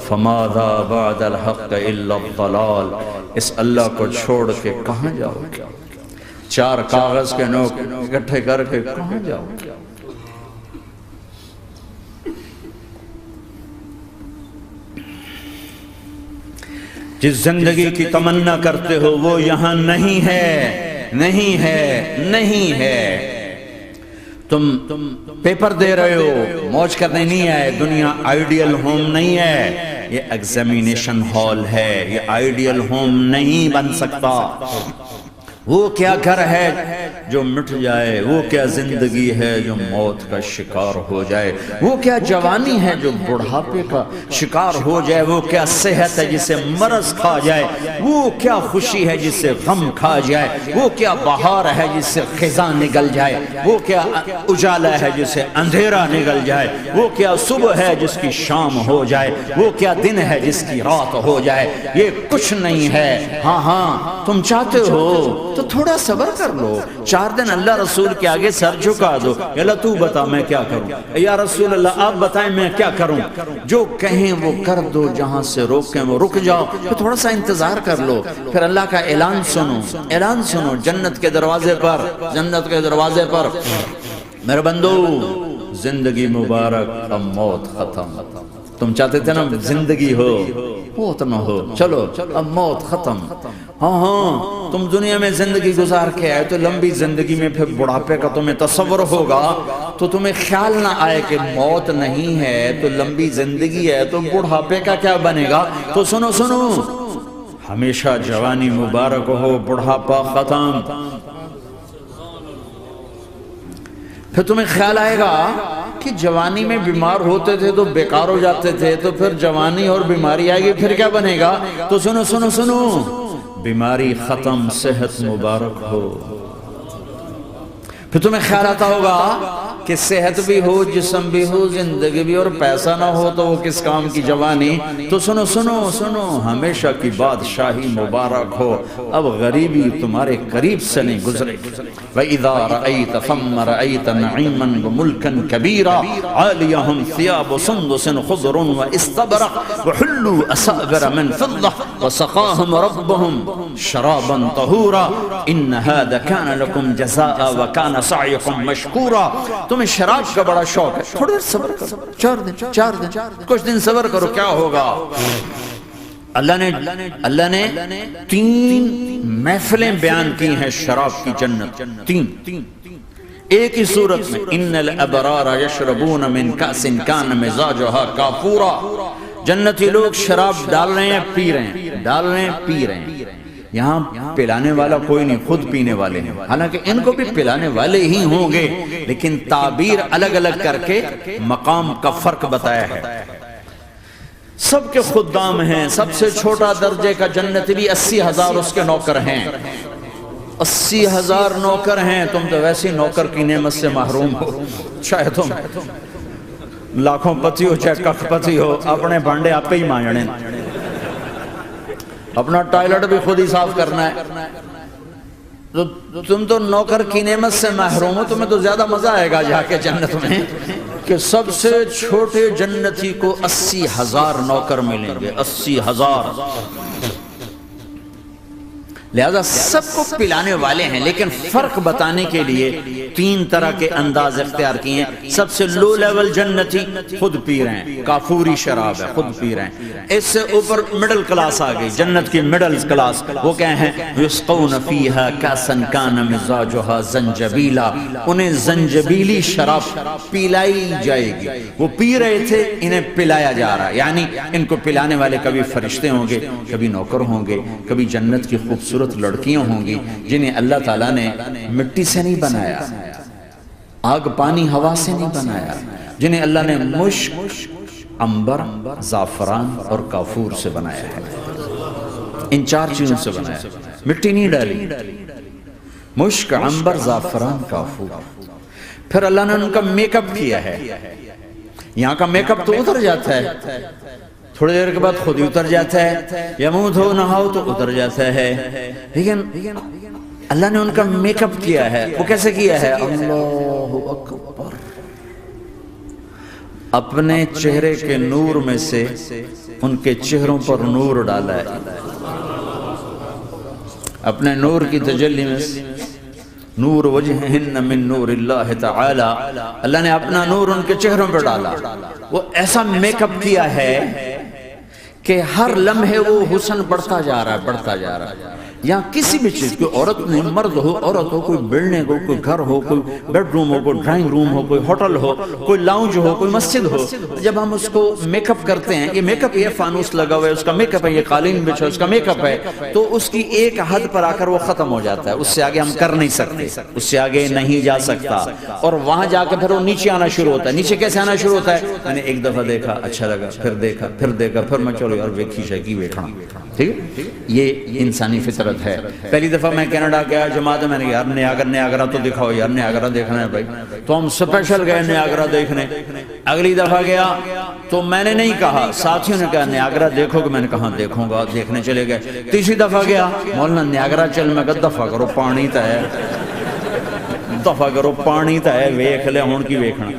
فماذا بعد الحق الا الضلال، اس اللہ کو چھوڑ کے کہاں جاؤ گے؟ چار کاغذ کے نوٹ اکٹھے کر کے کہاں جاؤ گے؟ جس زندگی کی تمنا کرتے ہو وہ یہاں نہیں ہے، نہیں ہے، نہیں ہے۔ تم پیپر دے رہے ہو، موج کرنے نہیں آئے، دنیا آئیڈیل ہوم نہیں ہے، یہ ایگزامینیشن ہال ہے، یہ آئیڈیل ہوم نہیں بن سکتا۔ وہ کیا گھر ہے جو مٹ جائے، وہ کیا زندگی ہے جو موت کا شکار ہو جائے، وہ کیا جوانی ہے جو بڑھاپے کا شکار ہو جائے، وہ کیا صحت ہے جسے مرض کھا جائے، وہ کیا خوشی ہے جسے غم کھا جائے، وہ کیا بہار ہے جس سے خزاں نگل جائے، وہ کیا اجالا ہے جسے اندھیرا نگل جائے، وہ کیا صبح ہے جس کی شام ہو جائے، وہ کیا دن ہے جس کی رات ہو جائے، یہ کچھ نہیں ہے۔ ہاں ہاں تم چاہتے ہو تو تھوڑا صبر کر لو، 4 دن اللہ رسول کے آگے سر جھکا دو، یا اللہ تو بتا میں کیا کروں، یا رسول اللہ آپ بتائیں میں کیا کروں، جو کہیں وہ کر دو، جہاں سے روکیں وہ رک جاؤ، پھر تھوڑا سا انتظار کر لو، پھر اللہ کا اعلان سنو، اعلان سنو جنت کے دروازے پر، جنت کے دروازے پر۔ میرے بندو زندگی مبارک، اب موت ختم۔ تم چاہتے تھے نا زندگی ہو موت نہ ہو، چلو اب موت ختم۔ ہاں ہاں تم دنیا میں زندگی گزار کے آئے تو لمبی زندگی میں پھر بڑھاپے کا تمہیں تصور ہوگا تو تمہیں خیال نہ آئے کہ موت نہیں ہے تو لمبی زندگی ہے تو بڑھاپے کا کیا بنے گا۔ تو سنو سنو، ہمیشہ جوانی مبارک ہو، بڑھاپا ختم۔ پھر تمہیں خیال آئے گا کہ جوانی میں بیمار ہوتے تھے تو بیکار ہو جاتے تھے، تو پھر جوانی اور بیماری آئے گی پھر کیا بنے گا۔ تو سنو سنو سنو، بیماری ختم، صحت مبارک ہو۔ پھر تمہیں خیال آتا ہوگا کہ صحت بھی ہو، جسم بھی ہو، زندگی بھی، اور پیسہ نہ ہو تو وہ کس کام کی جوانی۔ تو سنو سنو سنو، ہمیشہ کی بادشاہی مبارک ہو، اب غریبی تمہارے قریب سے نہیں گزرے۔ وَإِذَا رَأَيْتَ ثَمَّ رَأَيْتَ نَعِيمًا وَمُلْكًا كَبِيرًا عَالِيَهُمْ ثِيَابُ سُنْدُسٍ خُضْرٌ وَإِسْتَبْرَقٍ وَحُلُّوا أَسَاوِرَ مِنْ فِضَّةٍ وَسَقَاهُمْ رَبُّهُمْ شَرَابًا طَهُورًا إِنَّ هَذَا كَانَ لَكُمْ جَزَاءً وَكَانَ سَعْيُكُمْ مَشْكُورًا۔ تمہیں شراب کا بڑا شوق ہے، تھوڑا صبر کرو، 4 دن کچھ دن صبر کرو، کیا ہوگا۔ اللہ نے 3 محفلیں بیان کی ہیں شراب کی جنت، 3 ایک ہی صورت میں۔ ان الابرار یشربون من کأس کان مزاجها کافورا، جنتی لوگ شراب ڈال رہے ہیں، پی رہے ہیں، ڈال رہے ہیں، پی رہے ہیں۔ یہاں پلانے والا کوئی نہیں، خود پینے والے ہیں، حالانکہ ان کو بھی پلانے والے ہی ہوں گے، لیکن تعبیر الگ الگ کر کے مقام کا فرق بتایا ہے۔ سب کے خدام ہیں، سب سے چھوٹا درجے کا جنت بھی 80,000 اس کے نوکر ہیں، 80,000 نوکر ہیں۔ تم تو ویسی نوکر کی نعمت سے محروم ہو، چاہے تم لاکھوں پتی ہو چاہے کخ پتی ہو، اپنے بانڈے آپ پہ ہی مانجنے، اپنا ٹائلٹ بھی خود ہی صاف کرنا ہے۔ تم تو نوکر کی نعمت سے محروم ہو، تمہیں تو زیادہ مزہ آئے گا جا کے جنت میں کہ سب سے چھوٹے جنتی کو 80,000 نوکر ملیں گے، 80,000۔ لہذا سب کو پلانے والے ہیں، لیکن فرق بتانے کے لیے 3 طرح کے انداز اختیار کیے ہیں۔ سب سے لو لیول جنتی خود پی رہے ہیں، کافوری شراب ہے، خود پی رہے ہیں۔ اس سے اوپر مڈل کلاس آ گئی، جنت کی مڈل کلاس، وہ کہیں ہیں یسقون فیہا کاسا کان مزاجها زنجبیلا، انہیں زنجبیلی شراب پلائی جائے گی۔ وہ پی رہے تھے، انہیں پلایا جا رہا ہے، یعنی ان کو پلانے والے کبھی فرشتے ہوں گے، کبھی نوکر ہوں گے، کبھی جنت کی خوبصورت لڑکیاں ہوں گی جنہیں اللہ تعالیٰ نے مٹی سے نہیں بنایا، آگ پانی ہوا سے نہیں بنایا، جنہیں اللہ نے مشک، عنبر، زعفران اور کافور سے بنایا ہے۔ ان 4 چیزوں سے بنایا، مٹی نہیں ڈالی، مشک، عنبر، زعفران، کافور۔ پھر اللہ نے ان کا میک اپ کیا ہے، یہاں کا میک اپ تو اتر جاتا ہے، تھوڑی دیر کے بعد خود ہی اتر جاتا ہے، یا منہ دھو نہاؤ تو اتر جاتا ہے، لیکن اللہ نے ان کا میک اپ کیا ہے۔ وہ کیسے کیا ہے؟ اللہ اکبر، اپنے چہرے کے نور میں سے ان کے چہروں پر نور ڈالا ہے، اپنے نور کی تجلی میں نور وجہہن من نور اللہ تعالی، اللہ نے اپنا نور ان کے چہروں پر ڈالا. وہ ایسا میک اپ کیا ہے کہ ہر لمحے وہ حسن بڑھتا جا رہا ہے، بڑھتا جا رہا ہے. یہاں کسی بھی چیز، کوئی عورت نہیں، مرد ہو، عورت ہو، کوئی بلڈنگ ہو، کوئی گھر ہو، کوئی بیڈ روم ہو، کوئی ڈرائنگ روم ہو، کوئی ہوٹل ہو، کوئی لاؤنج ہو، کوئی مسجد ہو، جب ہم اس کو میک اپ کرتے ہیں، یہ میک اپ، یہ فانوس لگا ہوا ہے اس کا میک اپ ہے، یہ قالین بچھا اس کا میک اپ ہے، تو اس کی ایک حد پر آ کر وہ ختم ہو جاتا ہے. اس سے آگے ہم کر نہیں سکتے، اس سے آگے نہیں جا سکتا. اور وہاں جا کے پھر وہ نیچے آنا شروع ہوتا ہے. نیچے کیسے آنا شروع ہوتا ہے؟ میں نے ایک دفعہ دیکھا، اچھا لگا، پھر دیکھا، پھر دیکھا، پھر میں چلو یار ویکھی شیکی ویکھنا. ٹھیک ہے، یہ انسانی فطرت ہے. پہلی دفعہ میں کینیڈا گیا جماعت میں نے یار نیاگرا تو دکھاؤ یار، نیاگرا دیکھنا ہے بھائی، تو ہم سپیشل گئے نیاگرا دیکھنے. اگلی دفعہ گیا تو میں نے نہیں کہا، ساتھیوں نے کہا نیاگرا دیکھو گے، میں نے کہا دیکھوں گا، دیکھنے چلے گئے. تیسری دفعہ گیا، مولانا نیاگرا چل، میں کہا دفعہ کرو پانی تا ہے، دفعہ کرو پانی تا ہے، ویکھ لے ہون کی ویکھنا.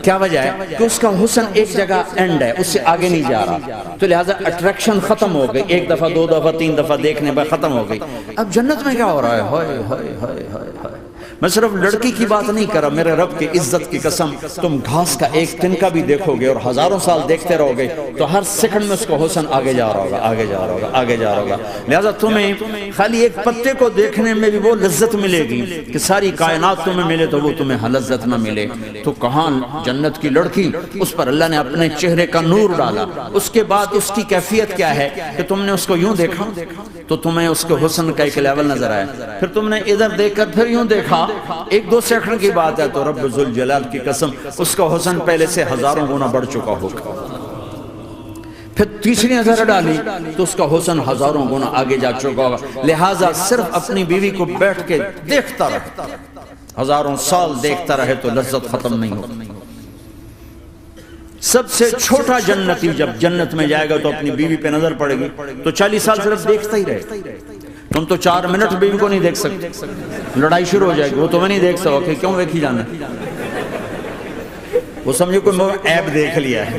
کیا وجہ ہے کہ اس کا حسن ایک جگہ اینڈ ہے، اس سے آگے نہیں جا رہا، تو لہٰذا اٹریکشن ختم ہو گئی. ایک دفعہ، دو دفعہ، تین دفعہ دیکھنے پر ختم ہو گئی. اب جنت میں کیا ہو رہا ہے؟ ہائے ہائے ہائے ہائے. میں صرف لڑکی کی بات نہیں کر رہا، میرے رب کی عزت کی قسم، تم گھاس کا ایک تنکا بھی دیکھو گے اور ہزاروں سال دیکھتے رہو گے تو ہر سیکنڈ میں اس کو حسن آگے جا رہا ہوگا، آگے جا رہا ہوگا، آگے جا رہا ہوگا. لہٰذا تمہیں خالی ایک پتے کو دیکھنے میں بھی وہ لذت ملے گی کہ ساری کائنات تمہیں ملے تو وہ تمہیں لذت نہ ملے. تو کہاں جنت کی لڑکی، اس پر اللہ نے اپنے چہرے کا نور ڈالا. اس کے بعد اس کی کیفیت کیا ہے کہ تم نے اس کو یوں دیکھا تو تمہیں اس کے حسن کا ایک لیول نظر آیا، پھر تم نے ادھر دیکھ کر پھر یوں دیکھا، ایک دو سیکنڈ کی بات ہے، تو رب ذوالجلال کی قسم اس کا حسن پہلے سے ہزاروں گنا بڑھ چکا ہوگا. پھر تیسری نظر ڈالی تو اس کا حسن ہزاروں گنا آگے جا چکا ہوگا. لہٰذا صرف اپنی بیوی کو بیٹھ کے دیکھتا رہے، ہزاروں سال دیکھتا رہے تو لذت ختم نہیں ہوگی. سب سے چھوٹا جنتی جب جنت میں جائے گا تو اپنی بیوی پہ نظر پڑے گی تو 40 سال صرف دیکھتا ہی رہے. تم تو 4 منٹ بیوی کو نہیں دیکھ سکتے، لڑائی شروع ہو جائے گی. وہ تمہیں نہیں دیکھ سکو کہ کیوں ویکھی جانا، وہ سمجھو کوئی میں عیب دیکھ لیا ہے،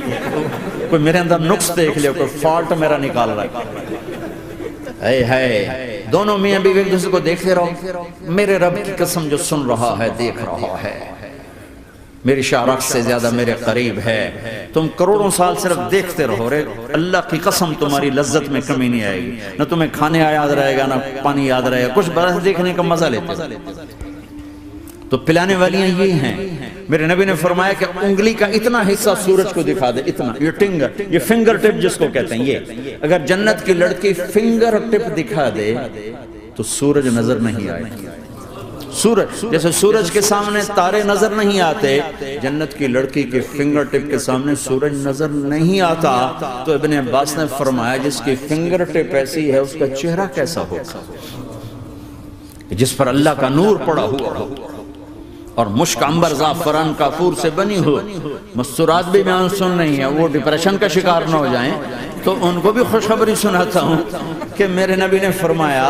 کوئی میرے اندر نقص دیکھ لیا، کوئی فالٹ میرا نکال رہا ہے. ہے دونوں میاں بیوی ایک دوسرے کو دیکھتے رہو. میرے رب کی قسم جو سن رہا ہے، دیکھ رہا ہے، میری شارخ سے زیادہ میرے قریب ہے. تم کروڑوں سال صرف دیکھتے رہو رے، اللہ کی قسم تمہاری لذت میں کمی نہیں آئے گی. نہ تمہیں کھانے یاد رہے گا، نہ پانی یاد رہے گا، کچھ برس دیکھنے کا مزہ لیتے. تو پلانے والیاں یہ ہیں. میرے نبی نے فرمایا کہ انگلی کا اتنا حصہ سورج کو دکھا دے، اتنا، یہ فنگر ٹپ جس کو کہتے ہیں، یہ اگر جنت کی لڑکی فنگر ٹپ دکھا دے تو سورج نظر نہیں آئے. سورج جیسے سورج کے سامنے تارے نظر نہیں آتے، جنت کی لڑکی کے فنگر ٹپ کے سامنے سورج نظر نہیں آتا. تو ابن عباس نے فرمایا جس کی فنگر ٹپ ایسی ہے اس کا چہرہ کیسا ہوگا، جس پر اللہ کا نور پڑا ہوا ہو اور مشک عنبر زعفران کافور سے بنی ہو. مستورات بھی بیان سن نہیں ہے، وہ ڈپریشن کا شکار نہ ہو جائیں تو ان کو بھی خوشخبری سناتا ہوں کہ میرے نبی نے فرمایا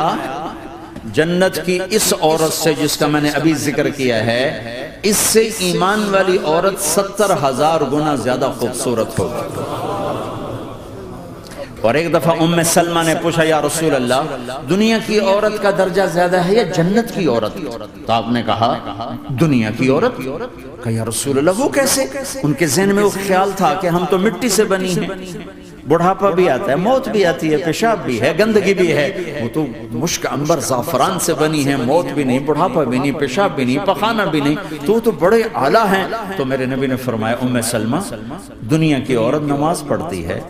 جنت کی اس عورت سے جس کا میں نے ابھی ذکر کیا ہے، اس سے ایمان والی عورت 70,000 گنا زیادہ خوبصورت ہوگی. اور ایک دفعہ ام سلمہ نے پوچھا یا رسول اللہ دنیا کی عورت کا درجہ زیادہ ہے یا جنت کی عورت؟ تو آپ نے کہا دنیا کی عورت. کہا یا رسول اللہ وہ کیسے؟ ان کے ذہن میں وہ خیال تھا کہ ہم تو مٹی سے بنی ہیں، بڑھاپا بھی آتا ہے، موت بھی آتی ہے، پیشاب بھی ہے، گندگی بھی ہے. وہ تو مشک عنبر زعفران سے بنی ہے، موت بھی نہیں، بڑھاپا بھی نہیں، پیشاب بھی نہیں، پخانہ بھی نہیں، تو وہ تو بڑے اعلیٰ ہیں. تو میرے نبی نے فرمایا ام سلمہ دنیا کی عورت نماز پڑھتی ہے،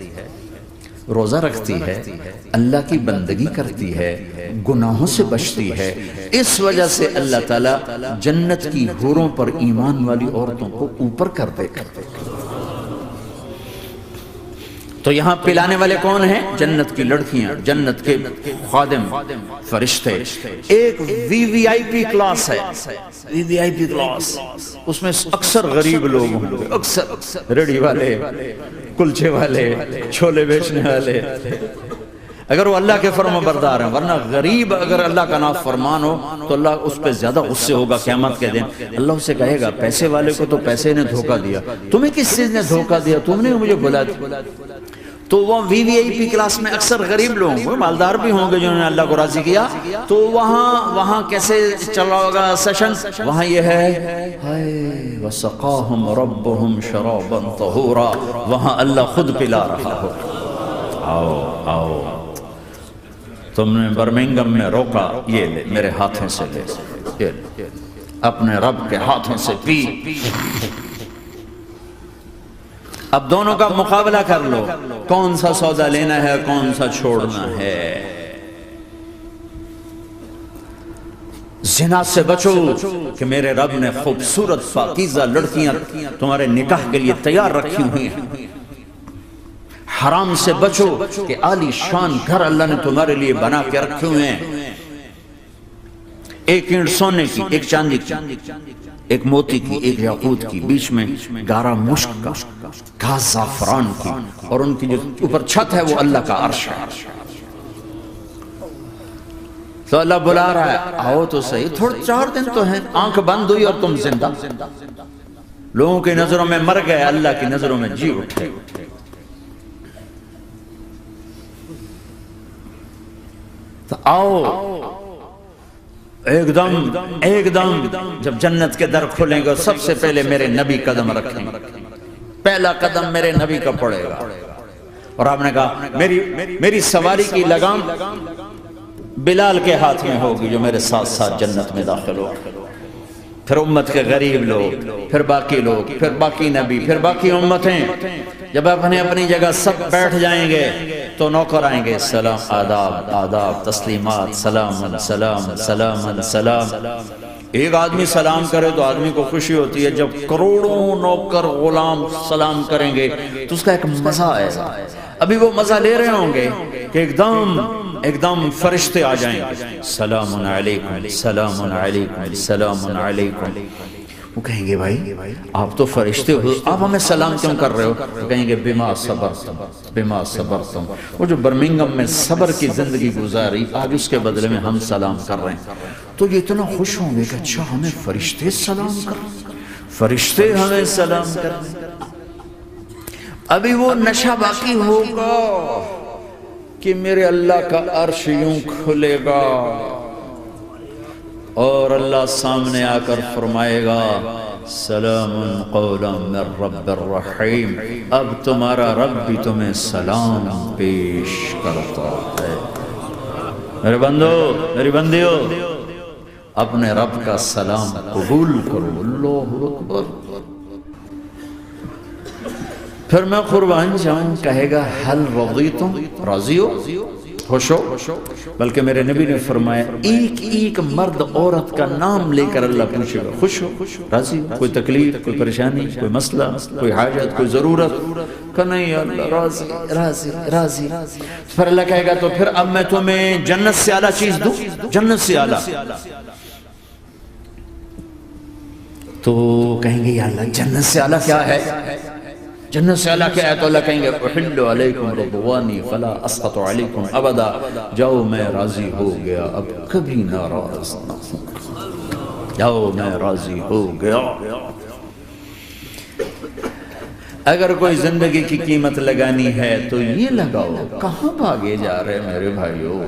روزہ رکھتی ہے، اللہ کی بندگی کرتی ہے، گناہوں سے بچتی ہے، اس وجہ سے اللہ تعالیٰ جنت کی حوروں پر ایمان والی عورتوں کو اوپر کر دے گا. تو یہاں پلانے والے کون ہیں؟ جنت کی لڑکیاں، جنت کے خادم فرشتے. ایک وی وی آئی پی کلاس ہے، وی وی آئی پی کلاس، اس میں اکثر غریب لوگ ہوں گے، اکثر ریڑھی والے، کلچے والے، چھولے بیچنے والے، اگر وہ اللہ کے فرما بردار ہیں. ورنہ غریب اگر اللہ کا نافرمان ہو تو اللہ اس پہ زیادہ غصے ہوگا قیامت کے دن. اللہ اسے کہے گا پیسے والے کو تو پیسے نے دھوکہ دیا، تمہیں کس چیز نے دھوکہ دیا؟ تم نے مجھے بلا دیا. تو وہ VVIP کلاس میں اکثر غریب لوگ ہیں، مالدار بھی ہوں گے جنہوں نے اللہ کو راضی کیا، تو وہاں کیسے چل رہا ہوگا سیشن؟ وہاں یہ ہے وَسَقَاهُمْ رَبُّهُمْ شَرَابًا طَهُورًا، وہاں اللہ خود پلا رہا ہو۔ آؤ تم نے برمنگم میں روکا، یہ لے میرے ہاتھوں سے لے، یہ لے اپنے رب کے ہاتھوں سے پی۔ اب دونوں کا مقابلہ کر لو، کون سا سودا لینا ہے، کون سا چھوڑنا ہے۔ زنا سے بچو کہ میرے رب نے خوبصورت پاکیزہ لڑکیاں تمہارے نکاح کے لیے تیار رکھی ہوئی ہیں۔ حرام سے بچو کہ عالی شان گھر اللہ نے تمہارے لیے بنا کے رکھے ہوئے ہیں، ایک اینٹ سونے کی، ایک چاندی کی، ایک موتی کی، ایک یاقوت کی، بیچ میں گارا مشک کا، گھاس زعفران کی، اور ان کی جو اوپر چھت ہے وہ اللہ کا عرش ہے۔ تو اللہ بلا رہا ہے آؤ تو صحیح، تھوڑے 4 دن تو ہیں، آنکھ بند ہوئی اور تم زندہ، لوگوں کی نظروں میں مر گئے، اللہ کی نظروں میں جی اٹھے۔ تو آؤ ایک دم جب جنت کے در کھلیں گے سب سے پہلے میرے نبی قدم رکھیں گے، پہلا قدم میرے نبی کا پڑے گا۔ اور آپ نے کہا میری سواری کی لگام بلال کے ہاتھ میں ہوگی جو میرے ساتھ ساتھ جنت میں داخل ہو، پھر امت کے غریب لوگ، پھر باقی لوگ، پھر باقی نبی، پھر باقی امتیں۔ جب اپنی جگہ سب بیٹھ جائیں گے تو نوکر آئیں گے، سلام، آداب، تسلیمات، سلام سلام سلام سلام۔ ایک آدمی سلام کرے تو آدمی کو خوشی ہوتی ہے، جب کروڑوں نوکر غلام سلام کریں گے تو اس کا ایک مزہ آئے گا۔ ابھی وہ مزہ لے رہے ہوں گے کہ ایک دم فرشتے آ جائیں گے، سلام علیکم سلام علیکم سلام علیکم۔ وہ کہیں گے بھائی آپ تو فرشتے ہو، آپ ہمیں سلام کیوں کر رہے ہو؟ وہ کہیں گے بما صبرتم۔ وہ جو برمنگم میں صبر کی زندگی گزاری، آج اس کے بدلے میں ہم سلام کر رہے ہیں، تو یہ اتنا خوش ہوں گے کہ اچھا ہمیں فرشتے سلام کر رہے ہیں، فرشتے ہمیں سلام کر رہے ہیں۔ ابھی وہ نشہ باقی ہوگا کہ میرے اللہ کا عرش یوں کھلے گا اور اللہ سامنے آ کر فرمائے گا سلام قولا من رب الرحیم، اب تمہارا رب بھی تمہیں سلام پیش کرتا ہے۔ میرے بندو، میری بندیو، اپنے رب کا سلام قبول کرو۔ اللہ اکبر۔ پھر میں قربان جاؤں، کہے گا حل رضیتم، راضی ہو، خوش ہو؟ بلکہ میرے نبی نے فرمایا ایک مرد عورت کا نام لے کر اللہ پوچھے گا، خوش ہو، راضی ہو؟ کوئی تکلیف، کوئی پریشانی، کوئی مسئلہ، کوئی حاجت، کوئی ضرورت؟ کہ نہیں اللہ راضی راضی راضی۔ پھر اللہ کہے گا تو پھر اب میں تمہیں جنت سے اعلیٰ چیز دوں، جنت سے اعلیٰ۔ تو کہیں گے یا اللہ جنت سے اعلیٰ کیا ہے؟ جنت سے اللہ کیا ہے؟ تو اللہ کہیں گے احل علیکم رضوانی فلا اسخط علیکم ابدا، جاؤ میں راضی ہو گیا اب کبھی ناراض نہ ہوں، جاؤ میں راضی ہو گیا۔ اگر کوئی زندگی کی قیمت لگانی ہے تو یہ لگاؤ، کہاں بھاگے جا رہے میرے بھائیو؟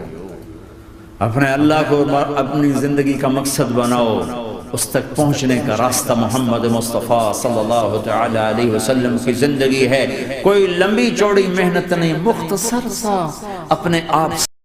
اپنے اللہ کو اپنی زندگی کا مقصد بناؤ، اس تک پہنچنے کا راستہ محمد مصطفیٰ صلی اللہ تعالی علیہ وسلم کی زندگی ہے۔ کوئی لمبی چوڑی محنت نہیں، مختصر سا اپنے آپ